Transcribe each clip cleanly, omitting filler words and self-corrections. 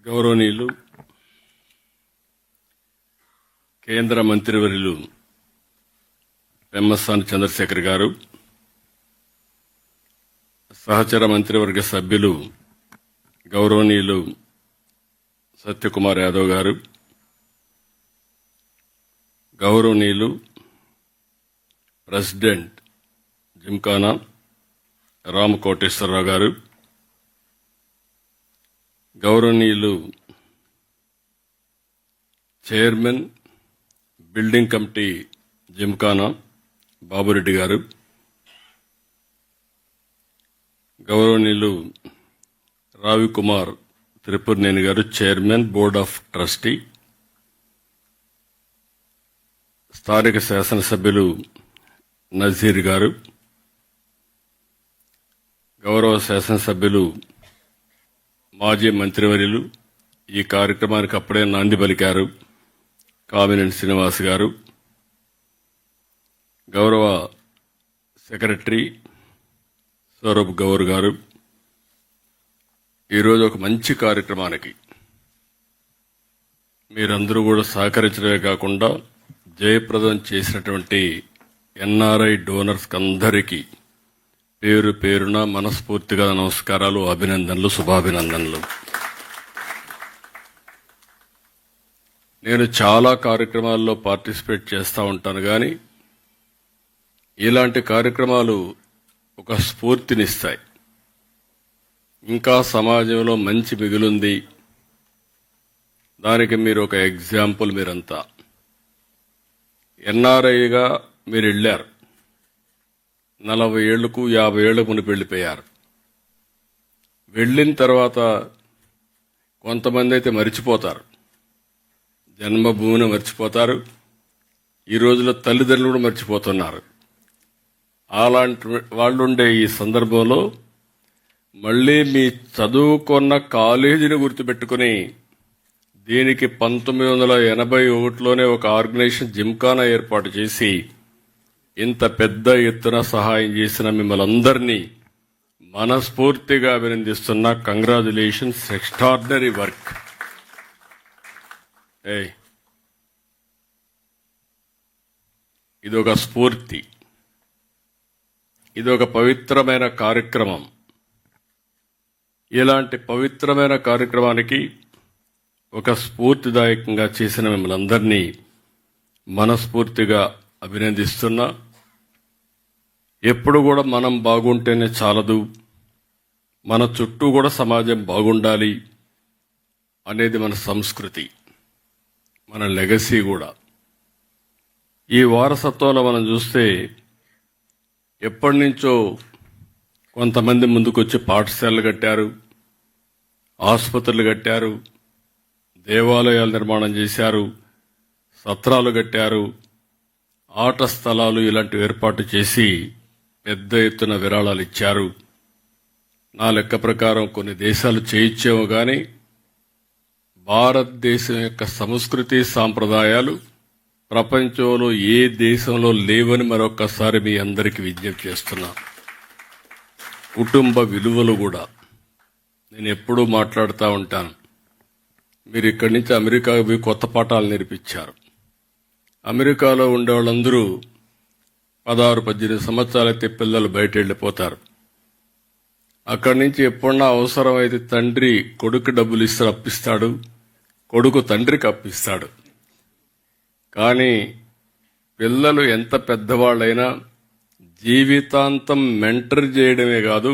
గౌరవనీయులు కేంద్ర మంత్రివర్యులు పెమ్మసాని చంద్రశేఖర్ గారు, సహచర మంత్రివర్గ సభ్యులు గౌరవనీయులు సత్యకుమార్ యాదవ్ గారు, గౌరవనీయులు ప్రెసిడెంట్ జిమ్ఖానా రామకోటేశ్వరరావు గారు, గౌరవనీయులు chairman building committee Gymkhana Babureddy గారు, గౌరవనీయులు రావికుమార్ త్రిపురనేని గారు, చైర్మన్ బోర్డ్ ఆఫ్ ట్రస్టీ, స్థానిక శాసనసభ్యులు నజీర్ గారు, గౌరవ శాసనసభ్యులు మాజీ మంత్రివర్యులు ఈ కార్యక్రమానికి అప్పుడే నాంది పలికారు కామినేని శ్రీనివాస్ గారు, గౌరవ సెక్రటరీ సౌరభ్ గౌర్ గారు, ఈరోజు ఒక మంచి కార్యక్రమానికి మీరందరూ కూడా సహకరించడమే కాకుండా జయప్రదం చేసినటువంటి ఎన్ఆర్ఐ డోనర్స్ అందరికీ పేరు పేరున మనస్ఫూర్తిగా నమస్కారాలు, అభినందనలు, శుభాభినందనలు. నేను చాలా కార్యక్రమాల్లో పార్టిసిపేట్ చేస్తూ ఉంటాను, కానీ ఇలాంటి కార్యక్రమాలు ఒక స్ఫూర్తినిస్తాయి. ఇంకా సమాజంలో మంచి మిగులుంది, దానికి మీరు ఒక ఎగ్జాంపుల్. మీరంతా ఎన్ఆర్ఐగా మీరు వెళ్ళారు, 40 ఏళ్లకు 50 ఏళ్లకు మునిపి వెళ్ళిపోయారు. వెళ్ళిన తర్వాత కొంతమంది అయితే మర్చిపోతారు, జన్మభూమిని మర్చిపోతారు, ఈ రోజుల్లో తల్లిదండ్రులు కూడా మర్చిపోతున్నారు. అలాంటి వాళ్ళుండే ఈ సందర్భంలో మళ్లీ మీ చదువుకున్న కాలేజీని గుర్తుపెట్టుకుని దీనికి 1981లోనే ఒక ఆర్గనైజేషన్ జిమ్ఖానా ఏర్పాటు చేసి ఇంత పెద్ద ఎత్తున సహాయం చేసిన మిమ్మల్ని అందరినీ మనస్ఫూర్తిగా అభినందిస్తున్నా. Congratulations, extraordinary work. ఇదొక స్ఫూర్తి, ఇదొక పవిత్రమైన కార్యక్రమం. ఇలాంటి పవిత్రమైన కార్యక్రమానికి ఒక స్ఫూర్తిదాయకంగా చేసిన మిమ్మల్ని అందరినీ మనస్ఫూర్తిగా అభినందిస్తున్నా. ఎప్పుడు కూడా మనం బాగుంటేనే చాలదు, మన చుట్టూ కూడా సమాజం బాగుండాలి అనేది మన సంస్కృతి, మన లెగసీ కూడా. ఈ వారసత్వంలో మనం చూస్తే ఎప్పటి నుంచో కొంతమంది ముందుకొచ్చి పాఠశాలలు కట్టారు, ఆసుపత్రులు కట్టారు, దేవాలయాలు నిర్మాణం చేశారు, సత్రాలు కట్టారు, ఆట స్థలాలు ఇలాంటివి ఏర్పాటు చేసి పెద్ద ఎత్తున విరాళాలు ఇచ్చారు. నా లెక్క ప్రకారం కొన్ని దేశాలు చేయించేమో గాని భారతదేశం యొక్క సంస్కృతి సాంప్రదాయాలు ప్రపంచంలో ఏ దేశంలో లేవని మరొకసారి మీ అందరికీ విజ్ఞప్తి చేస్తున్నా. కుటుంబ విలువలు కూడా నేను ఎప్పుడూ మాట్లాడుతూ ఉంటాను. మీరు ఇక్కడి నుంచి అమెరికాకు పోయి కొత్త పాఠాలు నేర్పించారు. అమెరికాలో ఉండే వాళ్ళందరూ 16-18 సంవత్సరాలైతే పిల్లలు బయట వెళ్ళిపోతారు. అక్కడి నుంచి ఎప్పుడన్నా అవసరమైతే తండ్రి కొడుకు డబ్బులు ఇస్తే అప్పిస్తాడు, కొడుకు తండ్రికి అప్పిస్తాడు. కానీ పిల్లలు ఎంత పెద్దవాళ్ళైనా జీవితాంతం మెంటర్ చేయడమే కాదు,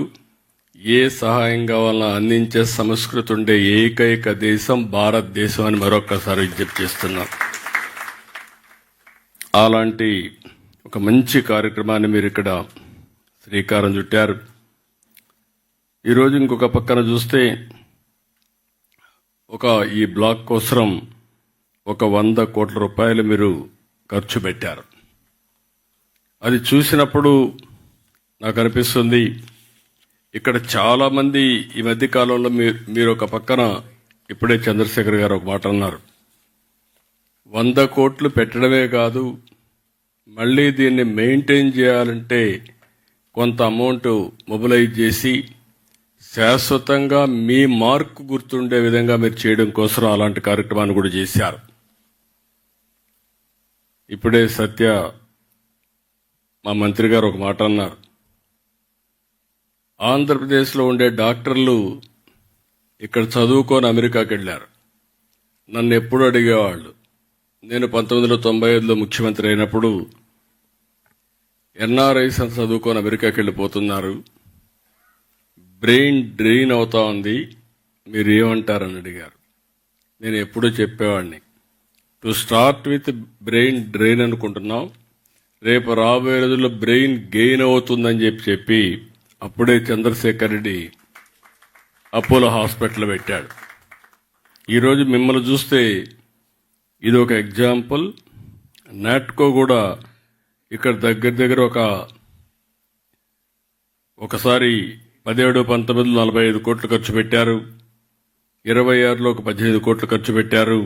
ఏ సహాయం కావాలన్నా అందించే సంస్కృతి ఉండే ఏకైక దేశం భారతదేశం అని మరొకసారి విజ్ఞప్తి చేస్తున్నాం. అలాంటి ఒక మంచి కార్యక్రమాన్ని మీరు ఇక్కడ శ్రీకారం చుట్టారు. ఈరోజు ఇంకొక పక్కన చూస్తే ఈ బ్లాక్ కోసం 100 కోట్ల రూపాయలు మీరు ఖర్చు పెట్టారు. అది చూసినప్పుడు నాకు అనిపిస్తుంది, ఇక్కడ చాలా మంది ఈ మధ్య కాలంలో మీరు ఒక పక్కన ఇప్పుడే చంద్రశేఖర్ గారు ఒక మాట అన్నారు, 100 కోట్లు పెట్టడమే కాదు, మళ్లీ దీన్ని మెయింటైన్ చేయాలంటే కొంత అమౌంట్ మొబిలైజ్ చేసి శాశ్వతంగా మీ మార్కు గుర్తుండే విధంగా మీరు చేయడం కోసం అలాంటి కార్యక్రమాన్ని కూడా చేశారు. ఇప్పుడే సత్య మా మంత్రి గారు ఒక మాట అన్నారు. ఆంధ్రప్రదేశ్లో ఉండే డాక్టర్లు ఇక్కడ చదువుకొని అమెరికాకి వెళ్ళారు. నన్ను ఎప్పుడు అడిగేవాళ్ళు. నేను 1995లో ముఖ్యమంత్రి అయినప్పుడు ఎన్ఆర్ఐస్ అని చదువుకొని అమెరికాకి వెళ్ళిపోతున్నారు, బ్రెయిన్ డ్రెయిన్ అవుతా ఉంది, మీరు ఏమంటారని అడిగారు. నేను ఎప్పుడూ చెప్పేవాడిని, to start with brain drain అనుకుంటున్నాం, రేపు రాబోయే రోజుల్లో బ్రెయిన్ గెయిన్ అవుతుందని చెప్పి అప్పుడే చంద్రశేఖర్ రెడ్డి అపోలో హాస్పిటల్ పెట్టాడు. ఈరోజు మిమ్మల్ని చూస్తే ఇది ఒక ఎగ్జాంపుల్. నాట్కో కూడా ఇక్కడ దగ్గర ఒకసారి 17-19 45 కోట్లు ఖర్చు పెట్టారు, 26లో ఒక 15 కోట్లు ఖర్చు పెట్టారు.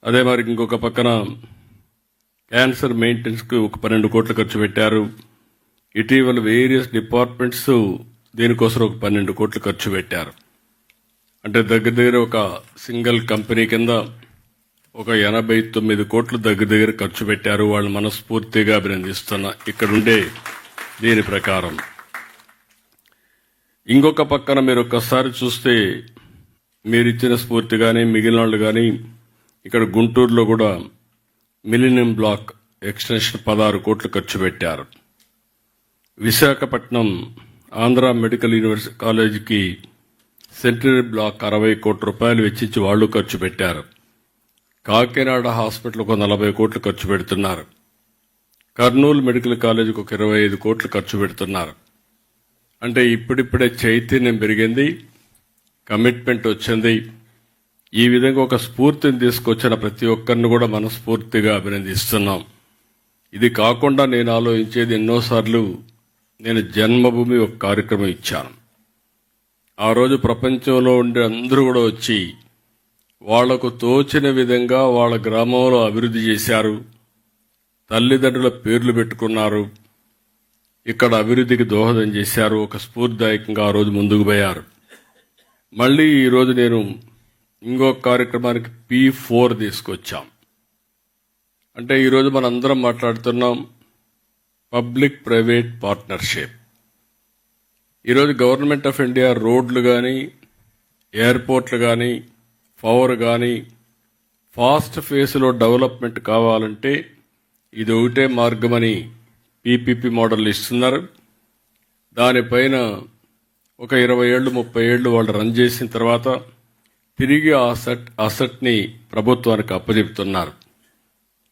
అదే మరి ఇంకొక పక్కన క్యాన్సర్ మెయింటెనెన్స్కి ఒక 12 కోట్లు ఖర్చు పెట్టారు. ఇటీవల వేరియస్ డిపార్ట్మెంట్స్ దీనికోసం ఒక 12 కోట్లు ఖర్చు పెట్టారు. అంటే దగ్గర ఒక సింగిల్ కంపెనీ కింద ఒక 89 కోట్లు దగ్గర ఖర్చు పెట్టారు. వాళ్ళు మనస్ఫూర్తిగా అభినందిస్తున్నా ఇక్కడుండే దీని ప్రకారం. ఇంకొక పక్కన మీరు ఒక్కసారి చూస్తే మీరిచ్చిన స్ఫూర్తి కానీ మిగిలిన వాళ్ళు కానీ ఇక్కడ గుంటూరులో కూడా మిలీనియం బ్లాక్ ఎక్స్టెన్షన్ 16 కోట్లు ఖర్చు పెట్టారు. విశాఖపట్నం ఆంధ్ర మెడికల్ యూనివర్సిటీ కాలేజీకి సెంటరీ బ్లాక్ 60 కోట్ల రూపాయలు వెచ్చించి వాళ్ళు ఖర్చు పెట్టారు. కాకినాడ హాస్పిటల్కు 40 కోట్లు ఖర్చు పెడుతున్నారు. కర్నూలు మెడికల్ కాలేజీకి ఒక 25 కోట్లు ఖర్చు పెడుతున్నారు. అంటే ఇప్పుడిప్పుడే చైతన్యం పెరిగింది, కమిట్మెంట్ వచ్చింది. ఈ విధంగా ఒక స్ఫూర్తిని తీసుకొచ్చిన ప్రతి ఒక్కరిని కూడా మనస్ఫూర్తిగా అభినందిస్తున్నాం. ఇది కాకుండా నేను ఆలోచించేది, ఎన్నోసార్లు నేను జన్మభూమి ఒక కార్యక్రమం ఇచ్చాను. ఆ రోజు ప్రపంచంలో ఉండే అందరూ కూడా వచ్చి వాళ్లకు తోచిన విధంగా వాళ్ళ గ్రామంలో అభివృద్ధి చేశారు, తల్లిదండ్రుల పేర్లు పెట్టుకున్నారు, ఇక్కడ అభివృద్ధికి దోహదం చేశారు. ఒక స్ఫూర్తిదాయకంగా ఆ రోజు ముందుకు పోయారు. మళ్ళీ ఈరోజు నేను ఇంకొక కార్యక్రమానికి P4 తీసుకొచ్చాం. అంటే ఈరోజు మనందరం మాట్లాడుతున్నాం పబ్లిక్ ప్రైవేట్ పార్ట్నర్షిప్. ఈరోజు గవర్నమెంట్ ఆఫ్ ఇండియా రోడ్లు కానీ, ఎయిర్పోర్ట్లు కానీ, పవర్ కానీ ఫాస్ట్ ఫేస్లో డెవలప్మెంట్ కావాలంటే ఇది ఒకటే మార్గమని PPP మోడల్ ఇస్తున్నారు. దానిపైన ఒక 20 ఏళ్ళు 30 ఏళ్ళు వాళ్ళు రన్ చేసిన తర్వాత తిరిగి ఆ అసెట్ని ప్రభుత్వానికి అప్పచెప్తున్నారు.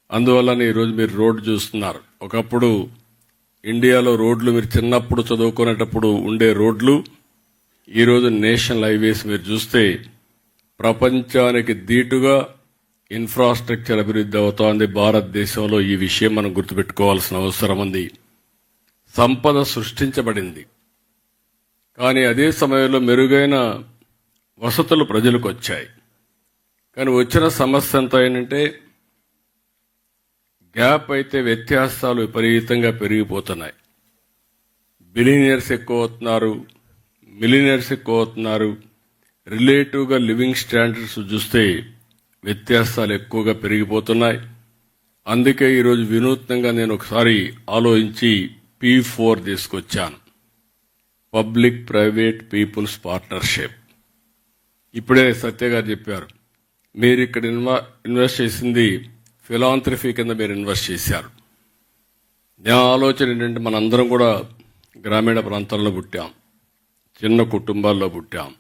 అందువల్లనే ఈరోజు మీరు రోడ్డు చూస్తున్నారు. ఒకప్పుడు ఇండియాలో రోడ్లు మీరు చిన్నప్పుడు చదువుకునేటప్పుడు ఉండే రోడ్లు ఈరోజు నేషనల్ హైవేస్ మీరు చూస్తే ప్రపంచానికి దీటుగా ఇన్ఫ్రాస్ట్రక్చర్ అభివృద్ధి అవుతోంది భారతదేశంలో. ఈ విషయం మనం గుర్తుపెట్టుకోవాల్సిన అవసరం ఉంది. సంపద సృష్టించబడింది, కానీ అదే సమయంలో మెరుగైన వసతులు ప్రజలకు వచ్చాయి. కానీ వచ్చిన సమస్య ఎంత ఏంటంటే గ్యాప్ అయితే వ్యత్యాసాలు విపరీతంగా పెరిగిపోతున్నాయి. బిలియనీర్స్ ఎక్కువ అవుతున్నారు, మిలియనీర్స్ ఎక్కువ అవుతున్నారు. రిలేటివ్గా లివింగ్ స్టాండర్డ్స్ చూస్తే వ్యత్యాసాలు ఎక్కువగా పెరిగిపోతున్నాయి. అందుకే ఈరోజు వినూత్నంగా నేను ఒకసారి ఆలోచించి P4 తీసుకొచ్చాను, పబ్లిక్ ప్రైవేట్ పీపుల్స్ పార్ట్నర్షిప్. ఇప్పుడే సత్య గారు చెప్పారు, మీరు ఇక్కడ ఇన్వెస్ట్ చేసింది ఫిలాంథ్రఫీ కింద మీరు ఇన్వెస్ట్ చేశారు. నా ఆలోచన ఏంటంటే మనందరం కూడా గ్రామీణ ప్రాంతాల్లో పుట్టాం, చిన్న కుటుంబాల్లో పుట్టాం,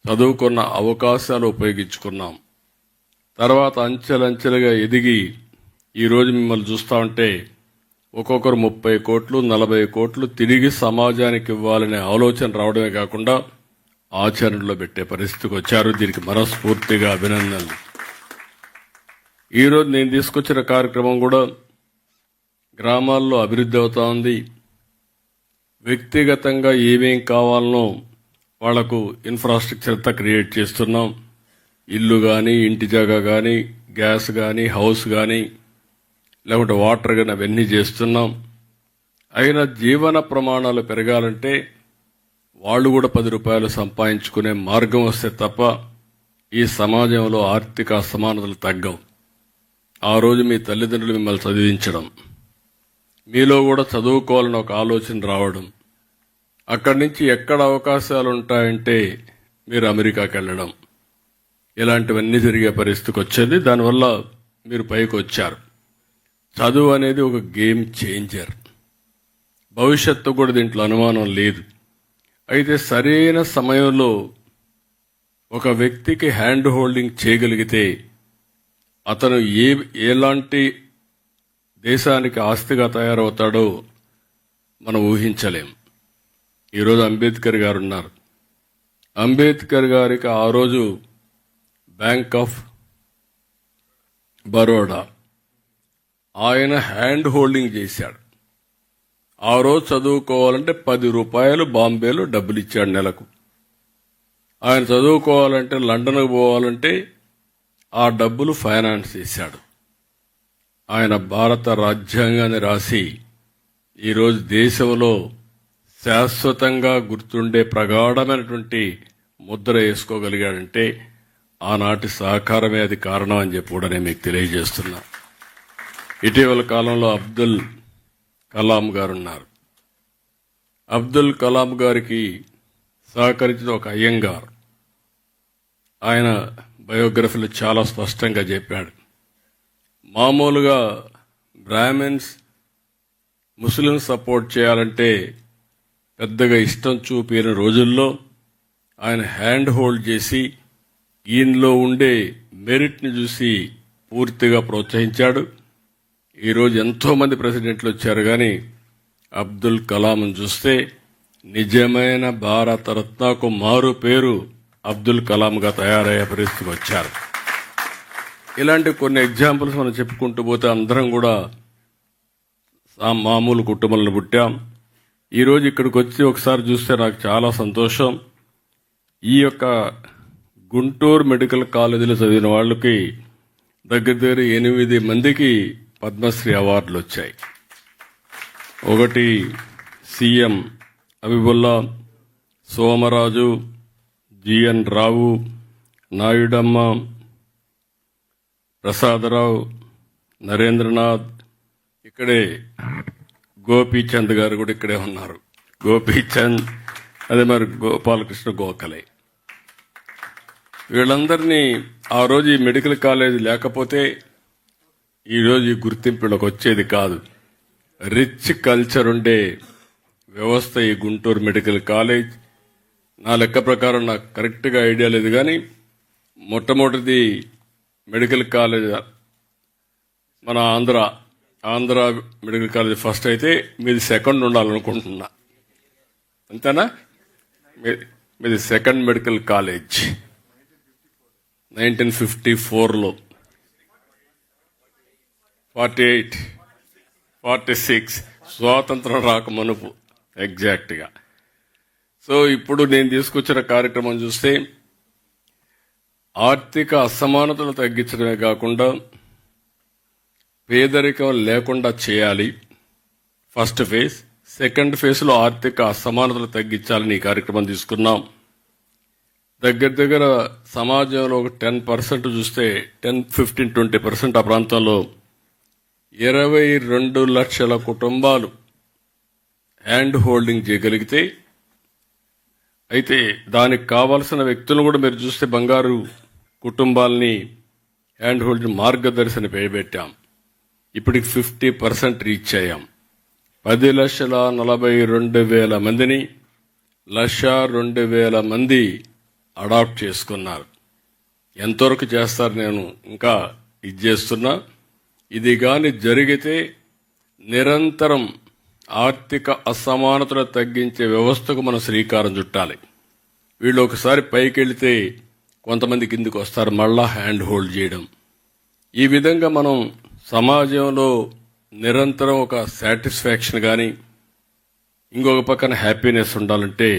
చదువుకున్న అవకాశాలు ఉపయోగించుకున్నాం. తర్వాత అంచెలంచెలుగా ఎదిగి ఈరోజు మిమ్మల్ని చూస్తూ ఉంటే ఒక్కొక్కరు 30 కోట్లు 40 కోట్లు తిరిగి సమాజానికి ఇవ్వాలనే ఆలోచన రావడమే కాకుండా ఆచరణలో పెట్టే పరిస్థితికి వచ్చారు. దీనికి మనస్ఫూర్తిగా అభినందనలు. ఈరోజు నేను తీసుకొచ్చిన కార్యక్రమం కూడా గ్రామాల్లో అభివృద్ధి అవుతా ఉంది. వ్యక్తిగతంగా ఏమేం కావాలనో వాళ్లకు ఇన్ఫ్రాస్ట్రక్చర్ అంతా క్రియేట్ చేస్తున్నాం. ఇల్లు కానీ, ఇంటి జాగా కానీ, గ్యాస్ కానీ, హౌస్ కానీ, లేకుంటే వాటర్ కానీ అవన్నీ చేస్తున్నాం. అయినా జీవన ప్రమాణాలు పెరగాలంటే వాళ్ళు కూడా 10 రూపాయలు సంపాదించుకునే మార్గం వస్తే తప్ప ఈ సమాజంలో ఆర్థిక అసమానతలు తగ్గవు. ఆ రోజు మీ తల్లిదండ్రులు మిమ్మల్ని చదివించడం, మీలో కూడా చదువుకోవాలని ఒక ఆలోచన రావడం, అక్కడి నుంచి ఎక్కడ అవకాశాలు ఉంటాయంటే మీరు అమెరికాకి వెళ్ళడం, ఇలాంటివన్నీ జరిగే పరిస్థితికి వచ్చేది. దానివల్ల మీరు పైకి వచ్చారు. చదువు అనేది ఒక గేమ్ చేంజర్. భవిష్యత్తు కూడా దీంట్లో అనుమానం లేదు. అయితే సరైన సమయంలో ఒక వ్యక్తికి హ్యాండ్ హోల్డింగ్ చేయగలిగితే అతను ఎలాంటి దేశానికి ఆస్తిగా తయారవుతాడో మనం ఊహించలేం. ఈరోజు అంబేద్కర్ గారు ఉన్నారు. అంబేద్కర్ గారికి ఆ రోజు బ్యాంక్ ఆఫ్ బరోడా ఆయన హ్యాండ్ హోల్డింగ్ చేశాడు. ఆ రోజు చదువుకోవాలంటే 10 రూపాయలు బాంబేలో డబ్బులు ఇచ్చాడు నెలకు. ఆయన చదువుకోవాలంటే లండన్కు పోవాలంటే ఆ డబ్బులు ఫైనాన్స్ చేశాడు. ఆయన భారత రాజ్యాంగాన్ని రాసి ఈరోజు దేశంలో శాశ్వతంగా గుర్తుండే ప్రగాఢమైనటువంటి ముద్ర వేసుకోగలిగాడంటే ఆనాటి సహకారమే అది కారణం అని చెప్పి కూడా నేను మీకు తెలియజేస్తున్నా. ఇటీవల కాలంలో అబ్దుల్ కలాం గారు ఉన్నారు. అబ్దుల్ కలాం గారికి సహకరించిన ఒక అయ్యంగార్ ఆయన బయోగ్రఫీలో చాలా స్పష్టంగా చెప్పాడు. మామూలుగా బ్రాహ్మిన్స్ ముస్లిం సపోర్ట్ చేయాలంటే పెద్దగా ఇష్టం చూపిన రోజుల్లో ఆయన హ్యాండ్ హోల్డ్ చేసి ఈయనలో ఉండే మెరిట్ని చూసి పూర్తిగా ప్రోత్సహించాడు. ఈరోజు ఎంతో మంది ప్రెసిడెంట్లు వచ్చారు, కానీ అబ్దుల్ కలాం చూస్తే నిజమైన భారత రత్నకు మారు పేరు అబ్దుల్ కలాంగా తయారయ్యే పరిస్థితికి వచ్చారు. ఇలాంటి కొన్ని ఎగ్జాంపుల్స్ మనం చెప్పుకుంటూ పోతే అందరం కూడా మామూలు కుటుంబంలో పుట్టాం. ఈరోజు ఇక్కడికి వచ్చి ఒకసారి చూస్తే నాకు చాలా సంతోషం. ఈ యొక్క గుంటూరు మెడికల్ కాలేజీలో చదివిన వాళ్ళకి దగ్గర 8 మందికి పద్మశ్రీ అవార్డులు వచ్చాయి. ఒకటి సీఎం అబిబుల్లా, సోమరాజు, జిఎన్ రావు, నాయుడమ్మ, ప్రసాదరావు, నరేంద్రనాథ్, ఇక్కడే గోపీచంద్ గారు కూడా ఇక్కడే ఉన్నారు. గోపీచంద్, అదే మరి గోపాలకృష్ణ గోఖలే. వీళ్ళందరినీ ఆ రోజు ఈ మెడికల్ కాలేజ్ లేకపోతే ఈరోజు ఈ గుర్తింపులకు వచ్చేది కాదు. రిచ్ కల్చర్ ఉండే వ్యవస్థ ఈ గుంటూరు మెడికల్ కాలేజ్. నా లెక్క ప్రకారం నాకు కరెక్ట్గా ఐడియా లేదు, కానీ మొట్టమొదటిది మెడికల్ కాలేజ్ మన ఆంధ్ర మెడికల్ కాలేజ్ ఫస్ట్ అయితే మీది సెకండ్ ఉండాలనుకుంటున్నా. అంతేనా? మీది సెకండ్ మెడికల్ కాలేజ్ 1954లో, 48, 46 స్వాతంత్రం రాకమునుపు ఎగ్జాక్ట్గా. సో ఇప్పుడు నేను తీసుకొచ్చిన కార్యక్రమం చూస్తే ఆర్థిక అసమానతలు తగ్గించడమే కాకుండా పేదరికం లేకుండా చేయాలి ఫస్ట్ ఫేజ్. సెకండ్ ఫేజ్లో ఆర్థిక అసమానతలు తగ్గించాలని ఈ కార్యక్రమం తీసుకున్నాం. దగ్గర సమాజంలో ఒక 10% చూస్తే 10-15-20% ఆ ప్రాంతంలో 22 లక్షల కుటుంబాలు హ్యాండ్ హోల్డింగ్ చేయగలిగితే, అయితే దానికి కావాల్సిన వ్యక్తులను కూడా మీరు చూస్తే బంగారు కుటుంబాలని హ్యాండ్ హోల్డింగ్ మార్గదర్శన పెట్టాం. ఇప్పటికి 50% రీచ్ అయ్యాం. 10,42,000 మందిని 1,02,000 మంది అడాప్ట్ చేసుకున్నారు. ఎంతవరకు చేస్తారు నేను ఇంకా ఇది చేస్తున్నా. ఇది కానీ జరిగితే నిరంతరం ఆర్థిక అసమానతలు తగ్గించే వ్యవస్థకు మనం శ్రీకారం చుట్టాలి. వీళ్ళు ఒకసారి పైకి వెళితే కొంతమంది కిందికి వస్తారు, మళ్ళా హ్యాండ్ హోల్డ్ చేయడం. ఈ విధంగా మనం సమాజంలో నిరంతరం ఒక సాటిస్ఫాక్షన్ కానీ ఇంకొక పక్కన హ్యాపీనెస్ ఉండాలంటే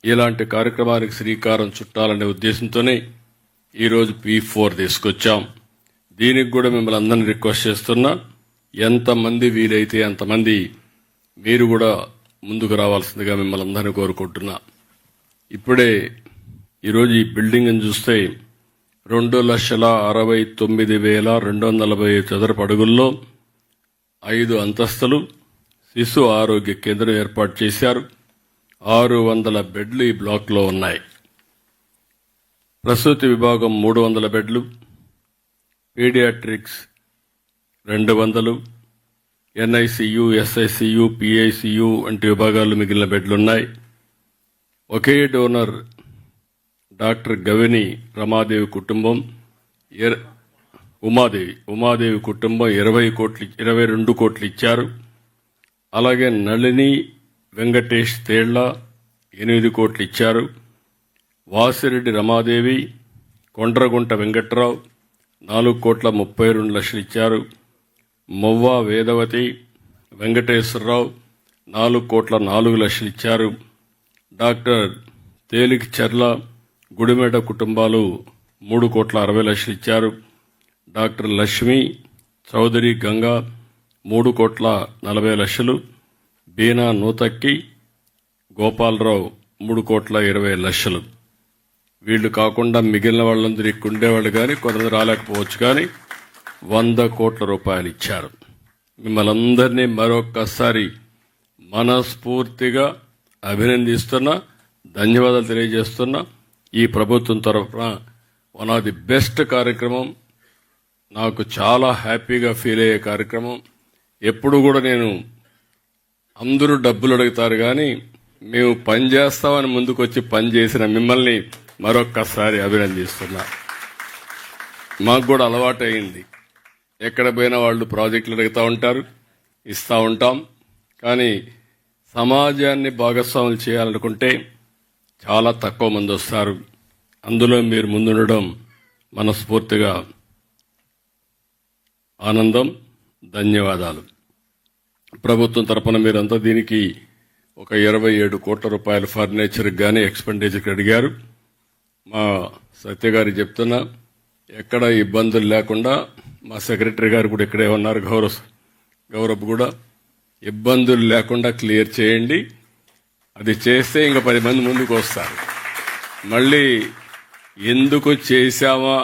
ఇలాంటి కార్యక్రమానికి శ్రీకారం చుట్టాలనే ఉద్దేశంతోనే ఈరోజు P4 తీసుకొచ్చాం. దీనికి కూడా మిమ్మల్ని అందరినీ రిక్వెస్ట్ చేస్తున్నా, ఎంతమంది వీలైతే అంతమంది మీరు కూడా ముందుకు రావాల్సిందిగా మిమ్మల్ని అందరినీ కోరుకుంటున్నా. ఇప్పుడే ఈరోజు ఈ బిల్డింగ్ని చూస్తే 2,69,240 చదరపు అడుగుల్లో 5 అంతస్తులు శిశు ఆరోగ్య కేంద్రం ఏర్పాటు చేశారు. 600 బెడ్లు ఈ బ్లాక్లో ఉన్నాయి. ప్రసూతి విభాగం 300 బెడ్లు, పీడియాట్రిక్స్ 200, ఎన్ఐసియు, ఎస్ఐసియు, పిఐసియు వంటి విభాగాలు మిగిలిన బెడ్లున్నాయి. ఒకే డోనర్ డాక్టర్ గవిని రమాదేవి కుటుంబం ఉమాదేవి కుటుంబం 22 కోట్లు ఇచ్చారు. అలాగే నళిని వెంకటేష్ తేళ్ల 8 కోట్లు ఇచ్చారు. వాసిరెడ్డి రమాదేవి, కొండ్రగుంట వెంకట్రావు 4,32,00,000 ఇచ్చారు. మొవ్వ వేదవతి, వెంకటేశ్వరరావు 4,04,00,000 ఇచ్చారు. డాక్టర్ తేలికి చర్ల, గుడిమెడ కుటుంబాలు 3,60,00,000 ఇచ్చారు. డాక్టర్ లక్ష్మి చౌదరి గంగా 3,40,00,000. బీనా నూతక్కి, గోపాలరావు 3,20,00,000. వీళ్లు కాకుండా మిగిలిన వాళ్ళందరూ ఇక్కడ ఉండేవాళ్ళు కానీ కొందరు రాలేకపోవచ్చు, కానీ 100 కోట్ల రూపాయలు ఇచ్చారు. మిమ్మల్ని అందరినీ మరొక్కసారి మనస్ఫూర్తిగా అభినందిస్తున్నా, ధన్యవాదాలు తెలియజేస్తున్నా. ఈ ప్రభుత్వం తరఫున వన్ ఆఫ్ ది బెస్ట్ కార్యక్రమం, నాకు చాలా హ్యాపీగా ఫీల్ అయ్యే కార్యక్రమం. ఎప్పుడు కూడా నేను అందరూ డబ్బులు అడుగుతారు కానీ మేము పని చేస్తామని ముందుకొచ్చి పని చేసిన మిమ్మల్ని మరొక్కసారి అభినందిస్తున్నా. మాకు కూడా అలవాటు అయింది, ఎక్కడ పోయినా వాళ్ళు ప్రాజెక్టులు అడుగుతూ ఉంటారు, ఇస్తూ ఉంటాం. కానీ సమాజాన్ని భాగస్వాములు చేయాలనుకుంటే చాలా తక్కువ మంది వస్తారు. అందులో మీరు ముందుండడం మనస్ఫూర్తిగా ఆనందం, ధన్యవాదాలు. ప్రభుత్వం తరపున మీరంతా దీనికి ఒక 27 కోట్ల రూపాయలు ఫర్నిచర్కి కానీ ఎక్స్పెండిచర్కి అడిగారు. మా సత్య గారి చెప్తున్నా, ఎక్కడ ఇబ్బందులు లేకుండా, మా సెక్రటరీ గారు కూడా ఇక్కడే ఉన్నారు, గౌరవ్ కూడా, ఇబ్బందులు లేకుండా క్లియర్ చేయండి. అది చేస్తే ఇంకా 10 మంది ముందుకు వస్తారు. మళ్ళీ ఎందుకు చేశామా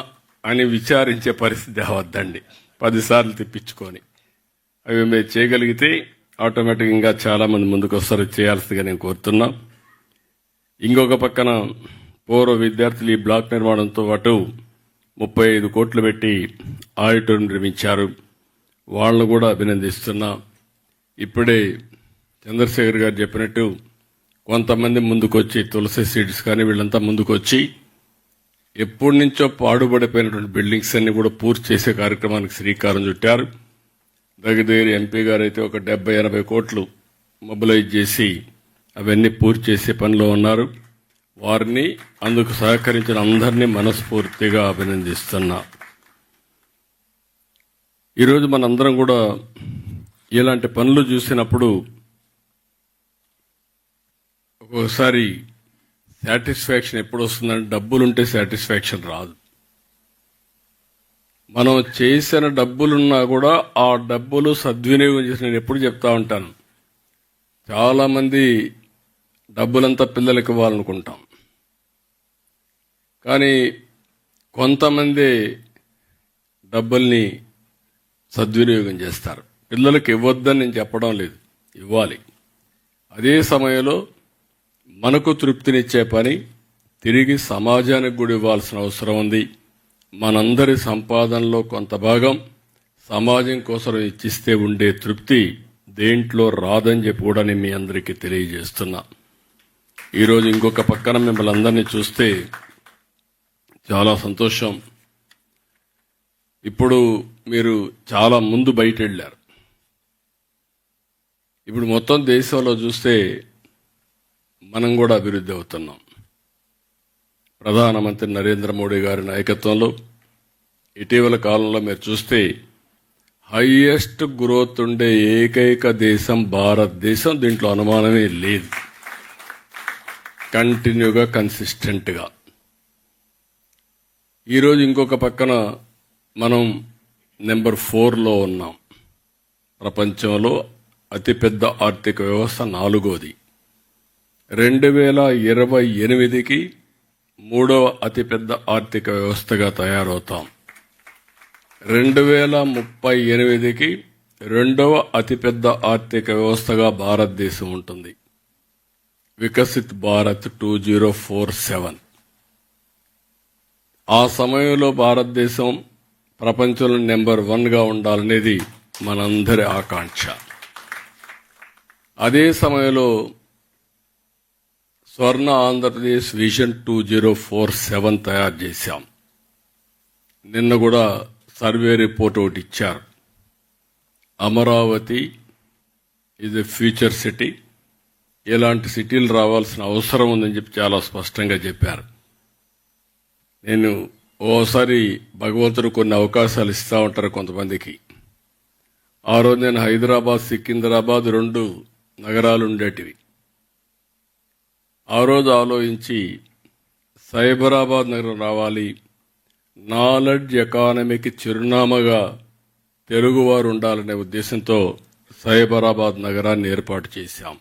అని విచారించే పరిస్థితి అవద్దండి, 10 సార్లు తిప్పించుకొని. అవి మీరు చేయగలిగితే ఆటోమేటిక్ ఇంకా చాలా మంది ముందుకు వస్తారు, చేయాల్సిందిగా నేను కోరుతున్నా. ఇంకొక పక్కన పూర్వ విద్యార్థులు ఈ బ్లాక్ నిర్మాణంతో పాటు 35 కోట్లు పెట్టి ఆడిటోరియం నిర్మించారు. వాళ్ళను కూడా అభినందిస్తున్నా. ఇప్పుడే చంద్రశేఖర్ గారు చెప్పినట్టు కొంతమంది ముందుకొచ్చి, తులసి సీడ్స్ కానీ వీళ్ళంతా ముందుకొచ్చి ఎప్పటి నుంచో పాడుబడిపోయినటువంటి బిల్డింగ్స్ అన్ని కూడా పూర్తి చేసే కార్యక్రమానికి శ్రీకారం చుట్టారు. దగ్గర ఎంపీ గారు అయితే ఒక 70-80 కోట్లు మొబిలైజ్ చేసి అవన్నీ పూర్తి చేసే పనిలో ఉన్నారు. వారిని, అందుకు సహకరించిన అందరినీ మనస్ఫూర్తిగా అభినందిస్తున్నా. ఈరోజు మనందరం కూడా ఇలాంటి పనులు చూసినప్పుడు ఒక్కొక్కసారి సాటిస్ఫాక్షన్ ఎప్పుడు వస్తుందంటే, డబ్బులుంటే సాటిస్ఫాక్షన్ రాదు. మనం చేసిన డబ్బులున్నా కూడా ఆ డబ్బులు సద్వినియోగం చేసి, నేను ఎప్పుడు చెప్తా ఉంటాను, చాలా మంది డబ్బులంతా పిల్లలకి ఇవ్వాలనుకుంటాం, కానీ కొంతమంది డబ్బుల్ని సద్వినియోగం చేస్తారు. పిల్లలకి ఇవ్వద్దని నేను చెప్పడం లేదు, ఇవ్వాలి. అదే సమయంలో మనకు తృప్తినిచ్చే పని తిరిగి సమాజానికి కూడా ఇవ్వాల్సిన అవసరం ఉంది. మనందరి సంపాదనలో కొంత భాగం సమాజం కోసం ఇచ్చిస్తే ఉండే తృప్తి దేంట్లో రాదని చెప్పి కూడా నేను మీ అందరికీ తెలియజేస్తున్నా. ఈరోజు ఇంకొక పక్కన మిమ్మల్ని అందరినీ చూస్తే చాలా సంతోషం. ఇప్పుడు మీరు చాలా ముందు బయట వెళ్ళారు. ఇప్పుడు మొత్తం దేశంలో చూస్తే మనం కూడా అభివృద్ధి అవుతున్నాం. ప్రధానమంత్రి నరేంద్ర మోడీ గారి నాయకత్వంలో ఇటీవల కాలంలో మీరు చూస్తే హైయెస్ట్ గ్రోత్ ఉండే ఏకైక దేశం భారతదేశం, దీంట్లో అనుమానమే లేదు. కంటిన్యూగా, కన్సిస్టెంట్గా. ఈరోజు ఇంకొక పక్కన మనం నెంబర్ 4లో ఉన్నాం. ప్రపంచంలో అతిపెద్ద ఆర్థిక వ్యవస్థ 4వది. 2028కి మూడవ అతిపెద్ద ఆర్థిక వ్యవస్థగా తయారవుతాం. 2038కి రెండవ అతిపెద్ద ఆర్థిక వ్యవస్థగా భారతదేశం ఉంటుంది. వికసిత్ భారత్ 2047. ఆ సమయంలో భారతదేశం ప్రపంచంలో నెంబర్ 1గా ఉండాలనేది మనందరి ఆకాంక్ష. అదే సమయంలో స్వర్ణ ఆంధ్రప్రదేశ్ విజన్ 2047 తయారు చేశాం. నిన్న కూడా సర్వే రిపోర్ట్ ఒకటి ఇచ్చారు. Amaravati is a future city, ఇలాంటి సిటీలు రావాల్సిన అవసరం ఉందని చెప్పి చాలా స్పష్టంగా చెప్పారు. నేను ఓసారి భగవంతుడు కొన్ని అవకాశాలు ఇస్తూ ఉంటారు కొంతమందికి. ఆ రోజు నేను హైదరాబాద్, సికింద్రాబాద్ 2 నగరాలు ఉండేటివి. ఆ రోజు ఆలోచించి సైబరాబాద్ నగరం రావాలి, నాలెడ్జ్ ఎకానమీకి చిరునామాగా తెలుగువారు ఉండాలనే ఉద్దేశంతో సైబరాబాద్ నగరాన్ని ఏర్పాటు చేశాం.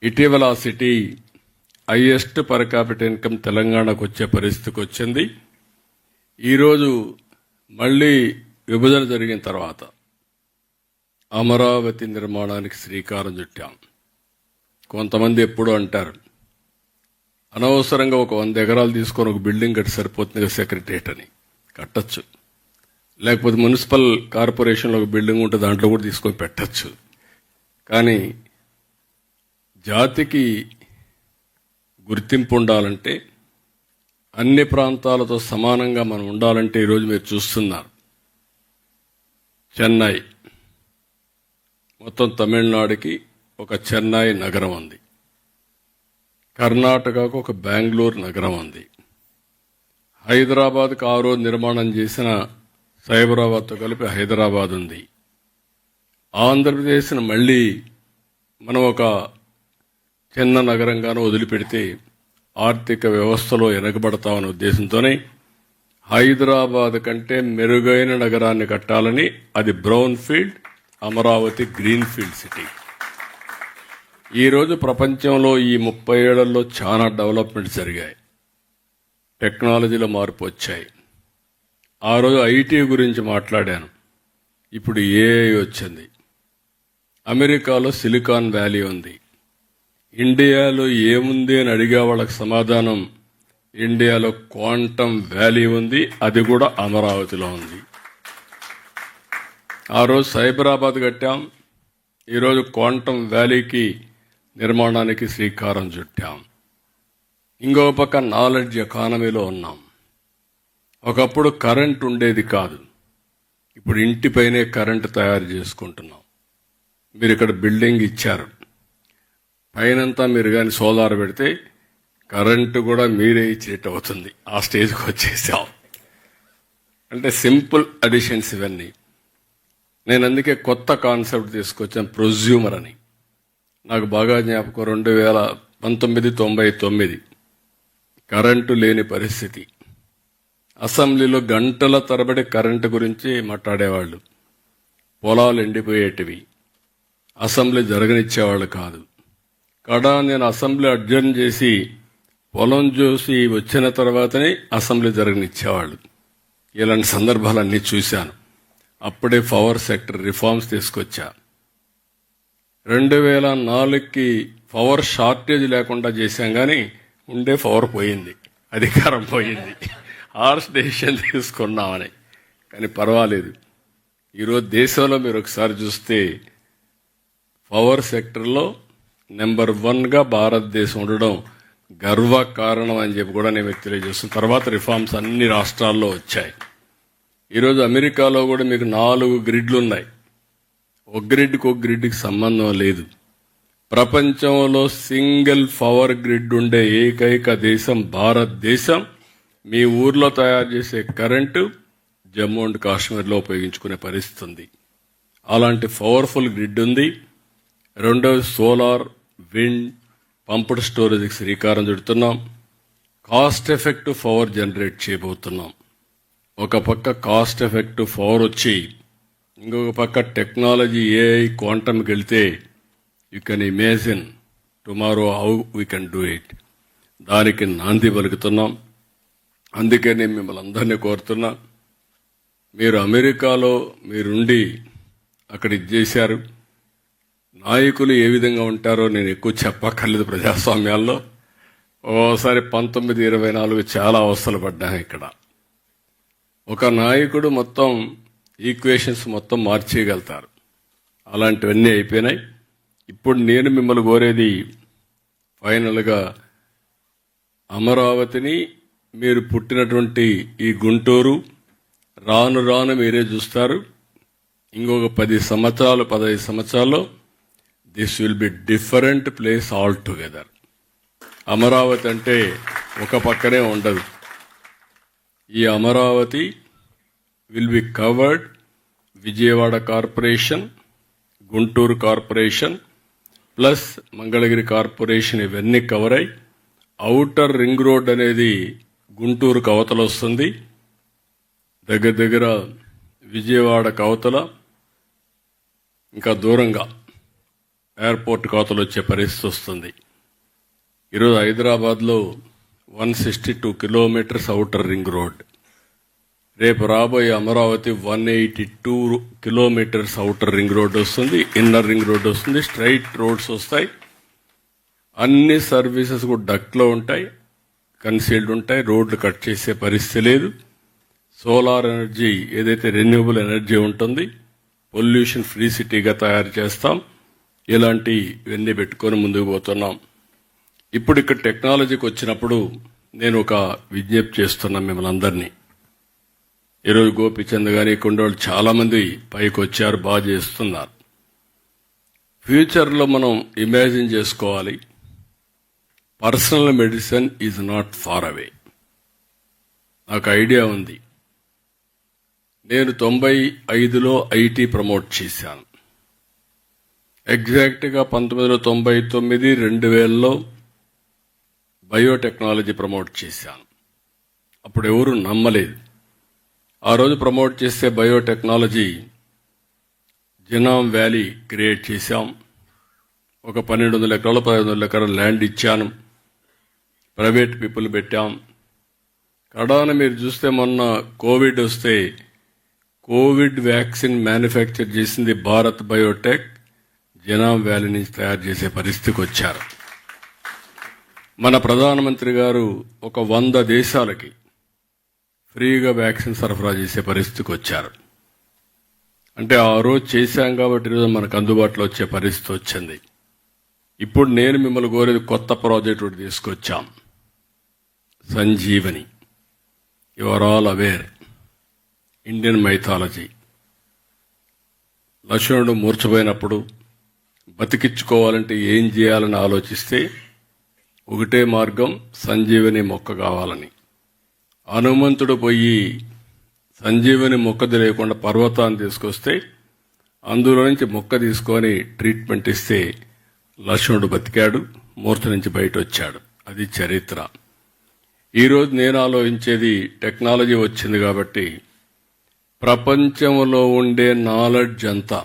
ఇటీవల ఆ city highest per capital income తెలంగాణకు వచ్చే పరిస్థితికి వచ్చింది. ఈరోజు మళ్ళీ విభజన జరిగిన తర్వాత అమరావతి నిర్మాణానికి శ్రీకారం చుట్టాం. కొంతమంది ఎప్పుడూ అంటారు, అనవసరంగా ఒక 100 ఎకరాలు తీసుకొని ఒక బిల్డింగ్ కట్టి సరిపోతుంది సెక్రటరియట్ అని. కట్టచ్చు, లేకపోతే మున్సిపల్ కార్పొరేషన్లో ఒక బిల్డింగ్ ఉంటే దాంట్లో కూడా తీసుకొని పెట్టచ్చు. కానీ జాతికి గుర్తింపు ఉండాలంటే, అన్ని ప్రాంతాలతో సమానంగా మనం ఉండాలంటే ఈరోజు మీరు చూస్తున్నారు, చెన్నై మొత్తం తమిళనాడుకి ఒక చెన్నై నగరం ఉంది, కర్ణాటకకు ఒక బెంగళూరు నగరం ఉంది, హైదరాబాద్కు ఆ రోజు నిర్మాణం చేసిన సైబరాబాద్తో కలిపి హైదరాబాద్ ఉంది. ఆంధ్రప్రదేశ్ను మళ్ళీ మనం ఒక చిన్న నగరంగానూ వదిలిపెడితే ఆర్థిక వ్యవస్థలో వెనకబడతామనే ఉద్దేశంతోనే హైదరాబాద్ కంటే మెరుగైన నగరాన్ని కట్టాలని, అది brown field, Amaravati green field city. ఈరోజు ప్రపంచంలో ఈ 30 ఏళ్లలో చాలా డెవలప్మెంట్స్ జరిగాయి, టెక్నాలజీలో మార్పు వచ్చాయి. ఆ రోజు ఐటీ గురించి మాట్లాడాను, ఇప్పుడు ఏఐ వచ్చింది. అమెరికాలో సిలికాన్ వ్యాలీ ఉంది. ఇండియాలో ఏముంది అని అడిగే వాళ్ళకి సమాధానం, ఇండియాలో క్వాంటమ్ వ్యాలీ ఉంది, అది కూడా అమరావతిలో ఉంది. ఆ రోజు సైబరాబాద్ కట్టాం, ఈరోజు క్వాంటమ్ వ్యాలీకి నిర్మాణానికి శ్రీకారం చుట్టాం. ఇంకో పక్క నాలెడ్జ్ ఎకానమీలో ఉన్నాం. ఒకప్పుడు కరెంట్ ఉండేది కాదు, ఇప్పుడు ఇంటిపైనే కరెంట్ తయారు చేసుకుంటున్నాం. మీరు ఇక్కడ బిల్డింగ్ ఇచ్చారు, పైనంతా మీరు కానీ సోలార్ పెడితే కరెంటు కూడా మీరే ఇచ్చేట అవుతుంది. ఆ స్టేజ్కి వచ్చేసాం. అంటే సింపుల్ అడిషన్స్ ఇవన్నీ. నేను అందుకే కొత్త కాన్సెప్ట్ తీసుకొచ్చాను, ప్రొజ్యూమర్ అని. నాకు బాగా జ్ఞాపకం, 1999 కరెంటు లేని పరిస్థితి. అసెంబ్లీలో గంటల తరబడి కరెంటు గురించి మాట్లాడేవాళ్ళు. పొలాలు ఎండిపోయేటివి, అసెంబ్లీ జరగనిచ్చేవాళ్ళు కాదు. నేను అసెంబ్లీ అడ్జర్న్ చేసి పొలం చూసి వచ్చిన తర్వాతనే అసెంబ్లీ జరగనిచ్చేవాళ్ళు. ఇలాంటి సందర్భాలన్నీ చూశాను. అప్పుడే పవర్ సెక్టర్ రిఫార్మ్స్ తీసుకొచ్చా. 2004కి పవర్ షార్టేజ్ లేకుండా చేశాం, కానీ ఉండే పవర్ పోయింది, అధికారం పోయింది. హార్ష్ డెసిషన్ తీసుకున్నామని. కానీ పర్వాలేదు, ఈరోజు దేశంలో మీరు ఒకసారి చూస్తే పవర్ సెక్టర్లో నెంబర్ 1గా భారతదేశం ఉండడం గర్వకారణం అని చెప్పి కూడా నేను తెలియజేస్తున్నాను. తర్వాత రిఫార్మ్స్ అన్ని రాష్ట్రాల్లో వచ్చాయి. ఈరోజు అమెరికాలో కూడా మీకు 4 గ్రిడ్లు ఉన్నాయి. ఒక గ్రిడ్కి సంబంధం లేదు. ప్రపంచంలో సింగిల్ పవర్ గ్రిడ్ ఉండే ఏకైక దేశం భారతదేశం. మీ ఊర్లో తయారు చేసే కరెంటు జమ్మూ అండ్ కాశ్మీర్లో ఉపయోగించుకునే పరిస్థితి ఉంది. అలాంటి పవర్ఫుల్ గ్రిడ్ ఉంది. రెండోది సోలార్, విండ్, పంప్డ్ స్టోరేజ్కి శ్రీకారం చుడుతున్నాం. కాస్ట్ ఎఫెక్టివ్ పవర్ జనరేట్ చేయబోతున్నాం. ఒక పక్క కాస్ట్ ఎఫెక్టివ్ పవర్ వచ్చి, ఇంకొక పక్క టెక్నాలజీ ఏఐ క్వాంటమ్కి వెళ్తే you can imagine tomorrow how we can do it. దానికి నాంది పలుకుతున్నాం. అందుకే నేను మిమ్మల్ని అందరినీ కోరుతున్నా, మీరు అమెరికాలో మీరుండి అక్కడ ఇది చేశారు. నాయకులు ఏ విధంగా ఉంటారో నేను ఎక్కువ చెప్పక్కర్లేదు. ప్రజాస్వామ్యాల్లో ఓసారి 1924 చాలా అవస్థలు పడ్డాను. ఇక్కడ ఒక నాయకుడు మొత్తం ఈక్వేషన్స్ మొత్తం మార్చేయగలుగుతారు. అలాంటివన్నీ అయిపోయినాయి. ఇప్పుడు నేను మిమ్మల్ని కోరేది ఫైనల్గా అమరావతిని, మీరు పుట్టినటువంటి ఈ గుంటూరు రాను రాను మీరే చూస్తారు. ఇంకొక 10 సంవత్సరాలు 15 సంవత్సరాల్లో this will be different place all together. Amaravati అంటే ఒక పక్కనే ఉండదు. ఈ Amaravati will be covered. Vijayawada corporation, Guntur corporation plus Mangalagiri corporation ఇవన్నీ కవర్ అయి ఔటర్ రింగ్ రోడ్ అనేది గుంటూరుకు అవతల వస్తుంది. దగ్గర దగ్గర విజయవాడ కవతల ఇంకా దూరంగా ఎయిర్పోర్ట్ కవతలు వచ్చే పరిస్థితి వస్తుంది. ఈరోజు హైదరాబాద్లో 162 కిలోమీటర్స్ ఔటర్ రింగ్ రోడ్. రేపు రాబోయే Amaravati 182 kilometres outer ring road వస్తుంది, ఇన్నర్ రింగ్ రోడ్ వస్తుంది, స్ట్రైట్ రోడ్స్ వస్తాయి. అన్ని సర్వీసెస్ కూడా డక్లో ఉంటాయి, కన్సీల్డ్ ఉంటాయి. రోడ్లు కట్ చేసే పరిస్థితి లేదు. సోలార్ ఎనర్జీ ఏదైతే రెన్యూబుల్ ఎనర్జీ ఉంటుంది, పొల్యూషన్ ఫ్రీ సిటీగా తయారు చేస్తాం. ఇలాంటివన్నీ పెట్టుకొని ముందుకు పోతున్నాం. ఇప్పుడు ఇక్కడ టెక్నాలజీకి వచ్చినప్పుడు నేను ఒక విజ్ఞప్తి చేస్తున్నాను మిమ్మల్ని అందరినీ. ఈరోజు గోపిచంద్ గారి కొండోళ్ళు చాలా మంది పైకి వచ్చారు, బాగా చేస్తున్నారు. ఫ్యూచర్లో మనం ఇమాజిన్ చేసుకోవాలి, personal medicine is not far away. నాకు ఐడియా ఉంది. నేను 95లో ఐటీ ప్రమోట్ చేశాను. ఎగ్జాక్ట్గా 1999, 2000లో బయోటెక్నాలజీ ప్రమోట్ చేశాను. అప్పుడు ఎవరు నమ్మలేదు. ఆ రోజు ప్రమోట్ చేసే బయోటెక్నాలజీ జినామ్ వ్యాలీ క్రియేట్ చేశాం. ఒక 1200 ఎకరాలు 1500 ఎకరాలు ల్యాండ్ ఇచ్చాను. ప్రైవేట్ పీపుల్ పెట్టాం. కడాన మీరు చూస్తే మొన్న కోవిడ్ వస్తే కోవిడ్ వ్యాక్సిన్ మ్యానుఫ్యాక్చర్ చేసింది భారత్ బయోటెక్. జినామ్ వ్యాలీ నుంచి తయారు చేసే పరిస్థితికి వచ్చారు. మన ప్రధానమంత్రి గారు ఒక 100 దేశాలకి ఫ్రీగా వ్యాక్సిన్ సరఫరా చేసే పరిస్థితికి వచ్చారు. అంటే ఆ రోజు చేశాం కాబట్టి ఈరోజు మనకు అందుబాటులో వచ్చే పరిస్థితి వచ్చింది. ఇప్పుడు నేను మిమ్మల్ని కోరేది కొత్త ప్రాజెక్ట్ ఒకటి తీసుకొచ్చాం, Sanjeevani. You are all aware, Indian mythology. లక్ష్మణుడు మూర్ఛపోయినప్పుడు బతికించుకోవాలంటే ఏం చేయాలని ఆలోచిస్తే ఒకటే మార్గం, సంజీవని మొక్క కావాలని. హనుమంతుడు పోయి సంజీవని మొక్క తెలియకుండా పర్వతాన్ని తీసుకొస్తే అందులో నుంచి మొక్క తీసుకొని ట్రీట్మెంట్ ఇస్తే లక్ష్మణుడు బతికాడు, మూర్ఛ నుంచి బయట వచ్చాడు. అది చరిత్ర. ఈరోజు నేను ఆలోచించేది, టెక్నాలజీ వచ్చింది కాబట్టి ప్రపంచంలో ఉండే నాలెడ్జ్ అంతా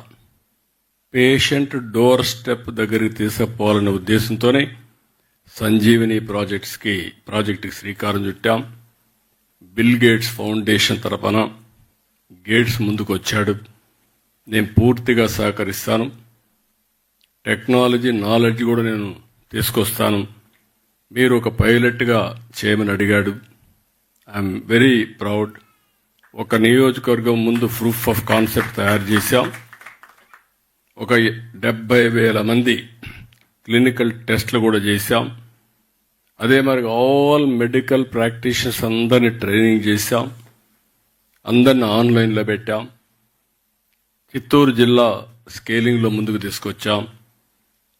పేషెంట్ డోర్ స్టెప్ దగ్గరికి తీసుకుపోవాలనే ఉద్దేశంతోనే సంజీవని ప్రాజెక్టుకి శ్రీకారం చుట్టాం. బిల్ గేట్స్ ఫౌండేషన్ తరపున గేట్స్ ముందుకు వచ్చాడు. నేను పూర్తిగా సహకరిస్తాను. టెక్నాలజీ నాలెడ్జ్ కూడా నేను తీసుకొస్తాను. మీరు ఒక పైలట్గా చేయమని అడిగాడు. I'm very proud. ఒక నియోజకవర్గం ముందు ప్రూఫ్ ఆఫ్ కాన్సెప్ట్ తయారు చేశాం. ఒక 70,000 మంది క్లినికల్ టెస్ట్లు కూడా చేశాం. అదే మరి ఆల్ మెడికల్ ప్రాక్టీషనర్స్ అందరినీ ట్రైనింగ్ చేశాం. అందరిని ఆన్లైన్లో పెట్టాం. చిత్తూరు జిల్లా స్కేలింగ్లో ముందుకు తీసుకొచ్చాం.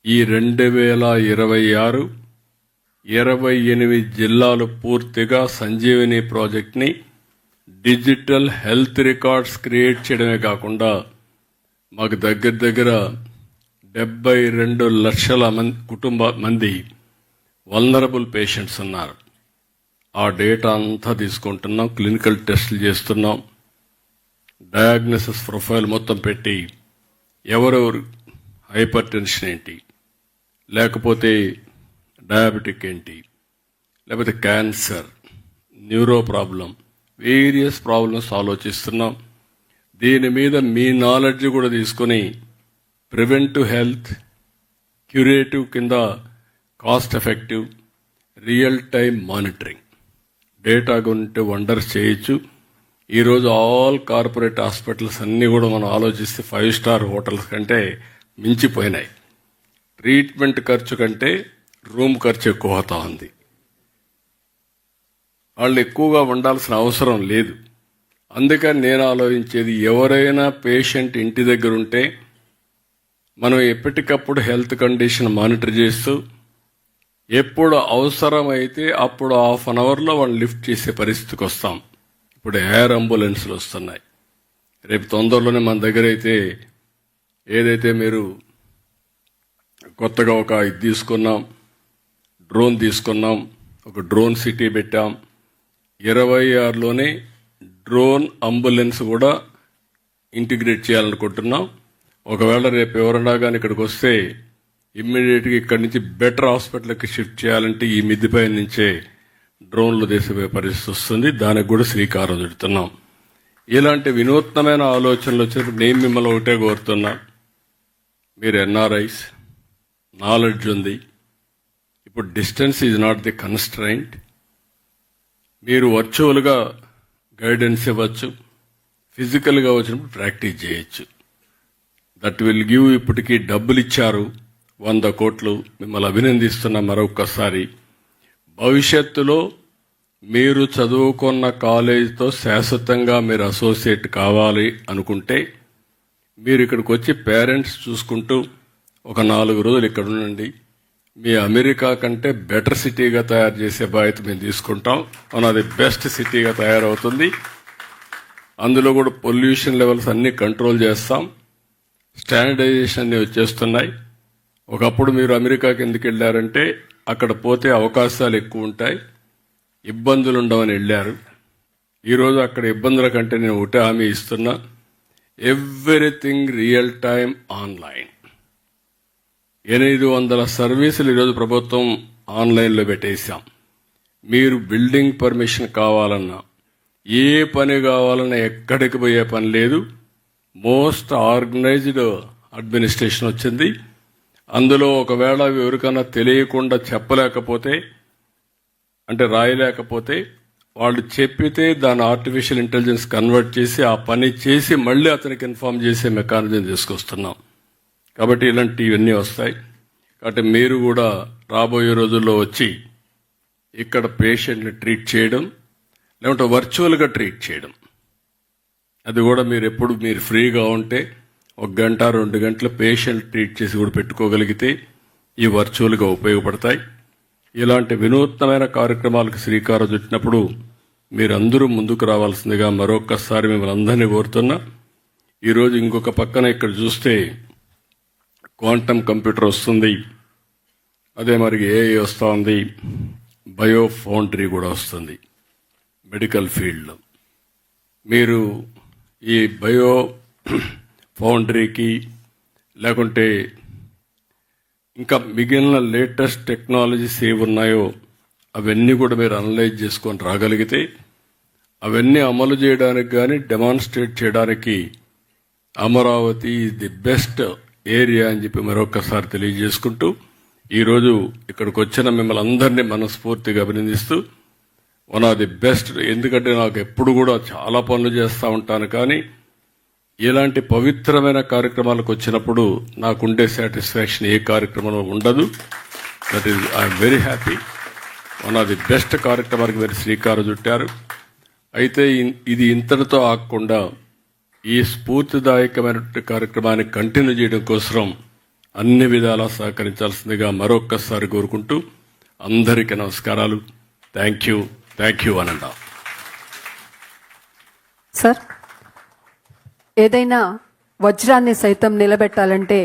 ఈ 2026 28 జిల్లాలు పూర్తిగా సంజీవని ప్రాజెక్ట్ని డిజిటల్ హెల్త్ రికార్డ్స్ క్రియేట్ చేయడమే కాకుండా మాకు దగ్గర 72 లక్షల మంది వల్నరబుల్ పేషెంట్స్ ఉన్నారు. ఆ డేటా అంతా తీసుకుంటున్నాం, క్లినికల్ టెస్టులు చేస్తున్నాం, డయాగ్నోసిస్ ప్రొఫైల్ మొత్తం పెట్టి ఎవరెవరు హైపర్ టెన్షన్ ఏంటి, లేకపోతే డయాబెటిక్ ఏంటి, లేకపోతే cancer, neuro problem, various problems ఆలోచిస్తున్నాం. దీని మీద మీ నాలెడ్జ్ కూడా తీసుకొని ప్రివెంటివ్ హెల్త్, క్యూరేటివ్ కింద cost effective, real time monitoring data ఉంటే వండర్స్ చేయొచ్చు. ఈరోజు ఆల్ కార్పొరేట్ హాస్పిటల్స్ అన్నీ కూడా మనం ఆలోచిస్తే 5 స్టార్ హోటల్స్ కంటే మించిపోయినాయి. ట్రీట్మెంట్ ఖర్చు కంటే రూమ్ ఖర్చు ఎక్కువ అవుతా ఉంది. వాళ్ళు ఎక్కువగా ఉండాల్సిన అవసరం లేదు. అందుకని నేను ఆలోచించేది, ఎవరైనా పేషెంట్ ఇంటి దగ్గర ఉంటే మనం ఎప్పటికప్పుడు హెల్త్ కండిషన్ మానిటర్ చేస్తూ ఎప్పుడు అవసరమైతే అప్పుడు 1/2 అవర్లో వాళ్ళు లిఫ్ట్ చేసే పరిస్థితికి వస్తాం. ఇప్పుడు ఎయిర్ అంబులెన్స్లు వస్తున్నాయి. రేపు తొందరలోనే మన దగ్గర అయితే ఏదైతే మీరు కొత్తగా ఒక ఇది తీసుకున్నాం, డ్రోన్ తీసుకున్నాం, ఒక డ్రోన్ సిటీ పెట్టాం. 26లోనే డ్రోన్ అంబులెన్స్ కూడా ఇంటిగ్రేట్ చేయాలనుకుంటున్నాం. ఒకవేళ రేపు ఎవరన్నా కానీ ఇక్కడికి వస్తే ఇమ్మీడియట్గా ఇక్కడి నుంచి బెటర్ హాస్పిటల్కి షిఫ్ట్ చేయాలంటే ఈ మిద్దిపై నుంచే డ్రోన్లు తీసిపోయే పరిస్థితి వస్తుంది. దానికి కూడా శ్రీకారం చుడుతున్నాం. ఇలాంటి వినూత్నమైన ఆలోచనలు వచ్చినప్పుడు నేను మిమ్మల్ని ఒకటే కోరుతున్నా, మీరు ఎన్ఆర్ఐస్, నాలెడ్జ్ ఉంది. ఇప్పుడు distance is not the constraint. మీరు వర్చువల్గా గైడెన్స్ ఇవ్వచ్చు, ఫిజికల్గా వచ్చినప్పుడు ప్రాక్టీస్ చేయొచ్చు. That will give. ఇప్పటికీ డబ్బులు ఇచ్చారు 100 కోట్లు, మిమ్మల్ని అభినందిస్తున్నా మరొకసారి. భవిష్యత్తులో మీరు చదువుకున్న కాలేజీతో శాశ్వతంగా మీరు అసోసియేట్ కావాలి అనుకుంటే మీరు ఇక్కడికి వచ్చి పేరెంట్స్ చూసుకుంటూ ఒక 4 రోజులు ఇక్కడ ఉండండి. మీ అమెరికా కంటే బెటర్ సిటీగా తయారు చేసే బాధ్యత మేము తీసుకుంటాం. అది బెస్ట్ సిటీగా తయారవుతుంది. అందులో కూడా పొల్యూషన్ లెవెల్స్ అన్ని కంట్రోల్ చేస్తాం. స్టాండర్డైజేషన్ అన్ని వచ్చేస్తున్నాయి. ఒకప్పుడు మీరు అమెరికాకి ఎందుకు వెళ్ళారంటే అక్కడ పోతే అవకాశాలు ఎక్కువ ఉంటాయి, ఇబ్బందులు ఉండవని వెళ్ళారు. ఈరోజు అక్కడ ఇబ్బందుల కంటే నేను ఒకటే హామీ ఇస్తున్నా, ఎవ్రీథింగ్ రియల్ టైం ఆన్లైన్. 800 సర్వీసులు ఈరోజు ప్రభుత్వం ఆన్లైన్లో పెట్టేశాం. మీరు బిల్డింగ్ పర్మిషన్ కావాలన్నా, ఏ పని కావాలన్నా ఎక్కడికి పోయే పని లేదు. మోస్ట్ ఆర్గనైజ్డ్ అడ్మినిస్ట్రేషన్ వచ్చింది. అందులో ఒకవేళ ఎవరికైనా తెలియకుండా చెప్పలేకపోతే, అంటే రాయలేకపోతే, వాళ్ళు చెప్పితే దాన్ని ఆర్టిఫిషియల్ ఇంటెలిజెన్స్ కన్వర్ట్ చేసి ఆ పని చేసి మళ్ళీ అతనికి ఇన్ఫార్మ్ చేసే మెకానిజం తీసుకొస్తున్నాం. కాబట్టి ఇలాంటివన్నీ వస్తాయి. కాబట్టి మీరు కూడా రాబోయే రోజుల్లో వచ్చి ఇక్కడ పేషెంట్ని ట్రీట్ చేయడం, లేకుంటే వర్చువల్గా ట్రీట్ చేయడం, అది కూడా మీరు ఎప్పుడు మీరు ఫ్రీగా ఉంటే 1 గంట 2 గంటలు పేషెంట్ ట్రీట్ చేసి కూడా పెట్టుకోగలిగితే ఈ వర్చువల్గా ఉపయోగపడతాయి. ఇలాంటి వినూత్నమైన కార్యక్రమాలకు శ్రీకారం చుట్టినప్పుడు మీరందరూ ముందుకు రావాల్సిందిగా మరొక్కసారి మిమ్మల్ని అందరినీ కోరుతున్నా. ఈరోజు ఇంకొక పక్కన ఇక్కడ చూస్తే క్వాంటమ్ కంప్యూటర్ వస్తుంది, అదే మరి ఏఐ వస్తూ ఉంది, బయో ఫౌండరీ కూడా వస్తుంది మెడికల్ ఫీల్డ్లో. మీరు ఈ బయో ఫౌండరీకి లేకుంటే ఇంకా మిగిలిన లేటెస్ట్ టెక్నాలజీస్ ఏవి ఉన్నాయో అవన్నీ కూడా మీరు అనలైజ్ చేసుకొని రాగలిగితే అవన్నీ అమలు చేయడానికి కానీ డెమాన్స్ట్రేట్ చేయడానికి అమరావతి ది బెస్ట్ ఏరియా అని చెప్పి మరొకసారి తెలియజేసుకుంటూ ఈరోజు ఇక్కడికి వచ్చిన మిమ్మల్ని అందరినీ మనస్ఫూర్తిగా అభినందిస్తూ వన్ ఆఫ్ ది బెస్ట్. ఎందుకంటే నాకు ఎప్పుడు కూడా చాలా పనులు చేస్తూ ఉంటాను, కానీ ఇలాంటి పవిత్రమైన కార్యక్రమాలకు వచ్చినప్పుడు నాకుండే సాటిస్ఫాక్షన్ ఏ కార్యక్రమంలో ఉండదు. That is I'm very happy. One of the best కార్యక్రమానికి మీరు శ్రీకారం చుట్టారు. అయితే ఇది ఇంతటితో ఆగకుండా ఈ స్ఫూర్తిదాయకమైనటువంటి కార్యక్రమాన్ని కంటిన్యూ చేయడం కోసం అన్ని విధాలా సహకరించాల్సిందిగా మరొక్కసారి కోరుకుంటూ అందరికీ నమస్కారాలు. Thank you అనండ. సార్, ఏదైనా వజ్రాన్ని సైతం నిలబెట్టాలంటే